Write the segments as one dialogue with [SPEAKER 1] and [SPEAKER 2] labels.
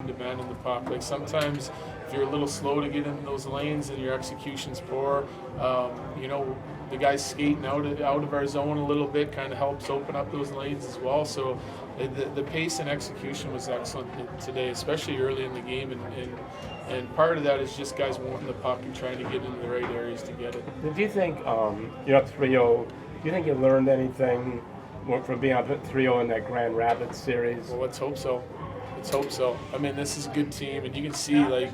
[SPEAKER 1] demanding the puck. Like sometimes if you're a little slow to get in those lanes and your execution's poor, the guys skating out of our zone a little bit kind of helps open up those lanes as well. So the pace and execution was excellent today, especially early in the game, and part of that is just guys wanting the puck and trying to get into the right areas to get it.
[SPEAKER 2] Did you think you're up 3-0? Do you think you learned anything from being up 3-0 in that Grand Rapids series?
[SPEAKER 1] Well, let's hope so. I mean, this is a good team, and you can see, like,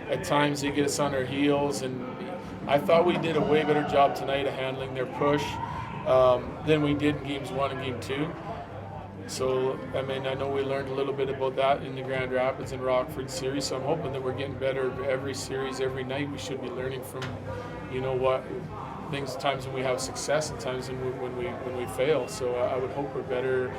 [SPEAKER 1] at times they get us on our heels, and I thought we did a way better job tonight of handling their push than we did in games 1 and game 2. So, I mean, I know we learned a little bit about that in the Grand Rapids and Rockford series, so I'm hoping that we're getting better every series, every night. We should be learning from, times when we have success and times when we fail. So I would hope we're better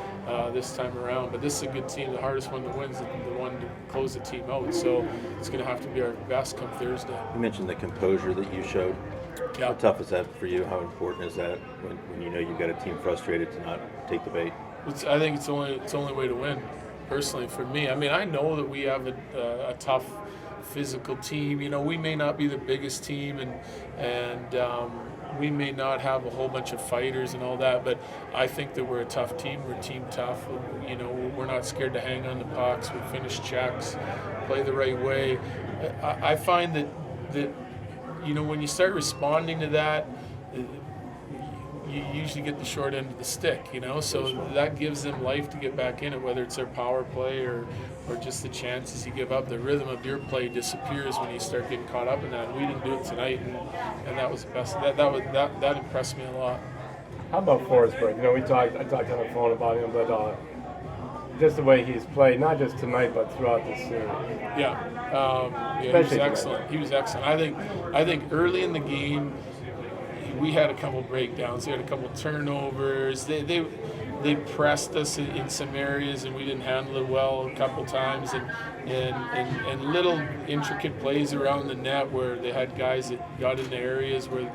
[SPEAKER 1] this time around. But this is a good team. The hardest one to win is the one to close the team out. So it's going to have to be our best come Thursday.
[SPEAKER 3] You mentioned the composure that you showed.
[SPEAKER 1] Yeah.
[SPEAKER 3] How tough is that for you? How important is that when you know you've got a team frustrated to not take the bait?
[SPEAKER 1] I think it's the only way to win. Personally, for me, I mean, I know that we have a tough physical team. We may not be the biggest team, and we may not have a whole bunch of fighters and all that, but I think that we're a tough team. We're team tough. We're not scared to hang on the pucks. We finish checks, play the right way. I find that when you start responding to that, you usually get the short end of the stick, so that gives them life to get back in it, whether it's their power play or just the chances you give up. The rhythm of your play disappears when you start getting caught up in that. We didn't do it tonight, and that was the best. That impressed me a lot.
[SPEAKER 2] How about Forsberg? I talked on the phone about him, but just the way he's played, not just tonight, but throughout the series.
[SPEAKER 1] Yeah, he was excellent. He was excellent. I think early in the game, we had a couple breakdowns. We had a couple turnovers. They pressed us in some areas, and we didn't handle it well a couple times. And little intricate plays around the net where they had guys that got into areas where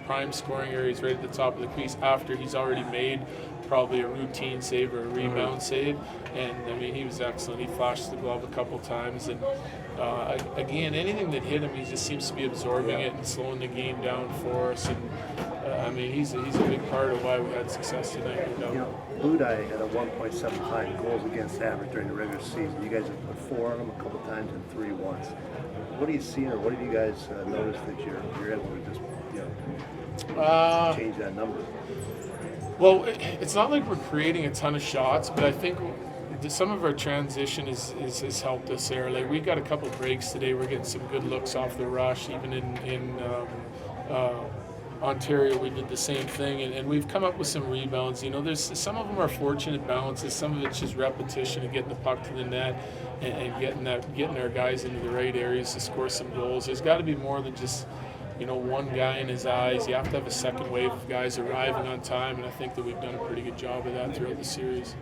[SPEAKER 1] prime scoring areas right at the top of the crease after he's already made probably a routine save or a rebound save. And I mean, he was excellent. He flashed the glove a couple times, and again, anything that hit him, he just seems to be absorbing it and slowing the game down for us. And I mean, he's a big part of why we had success tonight.
[SPEAKER 4] Blue Dye had a 1.75 goals against average during the regular season. You guys have put 4 on them a couple times and 3 once. What do you see, or what have you guys noticed that you're able to just change that number?
[SPEAKER 1] Well, it's not like we're creating a ton of shots, but I think some of our transition has helped us there. Like, we got a couple breaks today. We're getting some good looks off the rush. Even in Ontario, we did the same thing, and we've come up with some rebounds. There's some of them are fortunate bounces. Some of it's just repetition and getting the puck to the net and getting our guys into the right areas to score some goals. There's got to be more than just one guy in his eyes. You have to have a second wave of guys arriving on time, and I think that we've done a pretty good job of that throughout the series.